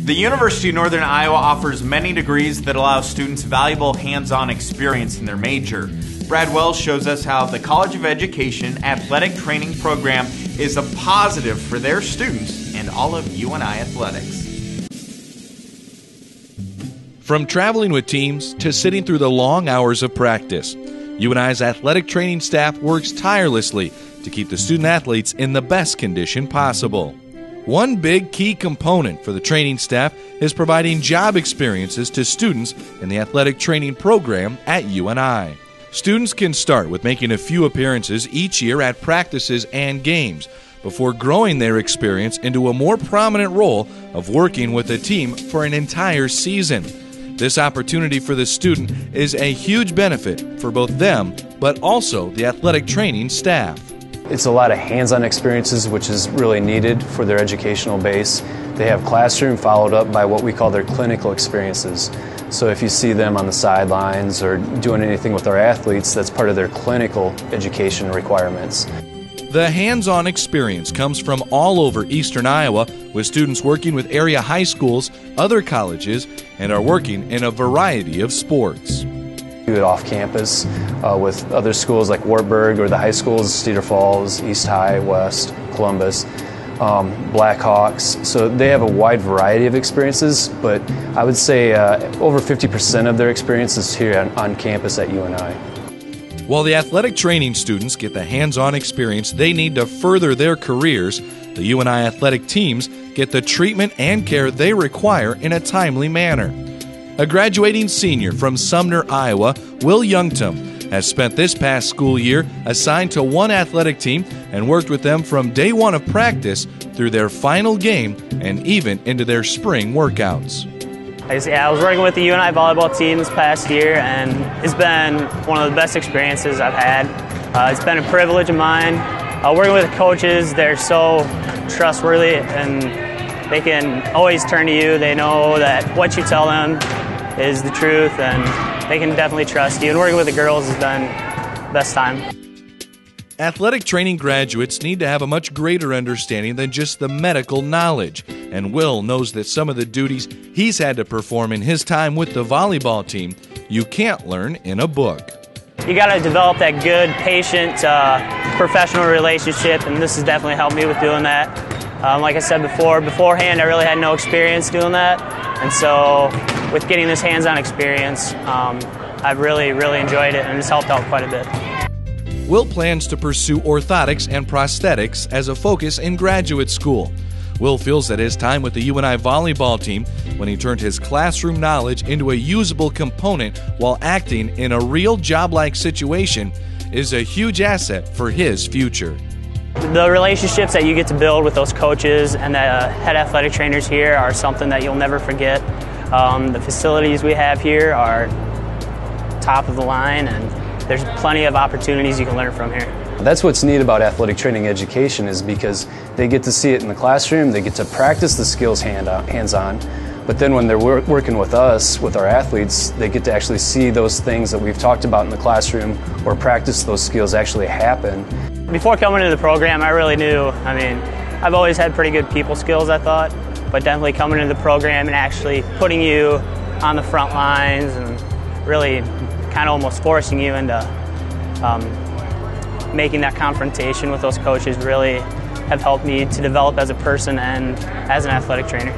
The University of Northern Iowa offers many degrees that allow students valuable hands-on experience in their major. Brad Wells shows us how the College of Education Athletic Training program is a positive for their students and all of UNI Athletics. From traveling with teams to sitting through the long hours of practice, UNI's athletic training staff works tirelessly to keep the student athletes in the best condition possible. One big key component for the training staff is providing job experiences to students in the athletic training program at UNI. Students can start with making a few appearances each year at practices and games before growing their experience into a more prominent role of working with a team for an entire season. This opportunity for the student is a huge benefit for both them, but also the athletic training staff. It's a lot of hands-on experiences, which is really needed for their educational base. They have classroom followed up by what we call their clinical experiences. So if you see them on the sidelines or doing anything with our athletes, that's part of their clinical education requirements. The hands-on experience comes from all over eastern Iowa, with students working with area high schools, other colleges, and are working in a variety of sports. Do it off campus with other schools like Wartburg, or the high schools, Cedar Falls, East High, West, Columbus, Blackhawks. So they have a wide variety of experiences, but I would say over 50% of their experiences here on campus at UNI. While the athletic training students get the hands-on experience they need to further their careers, the UNI athletic teams get the treatment and care they require in a timely manner. A graduating senior from Sumner, Iowa, Will Youngtum, has spent this past school year assigned to one athletic team and worked with them from day one of practice through their final game and even into their spring workouts. I was working with the UNI volleyball team this past year, and it's been one of the best experiences I've had. It's been a privilege of mine. Working with the coaches, they're so trustworthy, and they can always turn to you. They know that what you tell them is the truth, and they can definitely trust you. And working with the girls has been the best time. Athletic training graduates need to have a much greater understanding than just the medical knowledge, and Will knows that some of the duties he's had to perform in his time with the volleyball team you can't learn in a book. You got to develop that good patient, professional relationship, and this has definitely helped me with doing that. Like I said beforehand, I really had no experience doing that, and so with getting this hands-on experience, I've really enjoyed it, and it's helped out quite a bit. Will plans to pursue orthotics and prosthetics as a focus in graduate school. Will feels that his time with the UNI volleyball team, when he turned his classroom knowledge into a usable component while acting in a real job-like situation, is a huge asset for his future. The relationships that you get to build with those coaches and the head athletic trainers here are something that you'll never forget. The facilities we have here are top of the line, and there's plenty of opportunities you can learn from here. That's what's neat about athletic training education, is because they get to see it in the classroom, they get to practice the skills hands-on, but then when they're working with us, with our athletes, they get to actually see those things that we've talked about in the classroom or practice those skills actually happen. Before coming into the program, I really knew, I've always had pretty good people skills, I thought, but definitely coming into the program and actually putting you on the front lines and really kind of almost forcing you into making that confrontation with those coaches really have helped me to develop as a person and as an athletic trainer.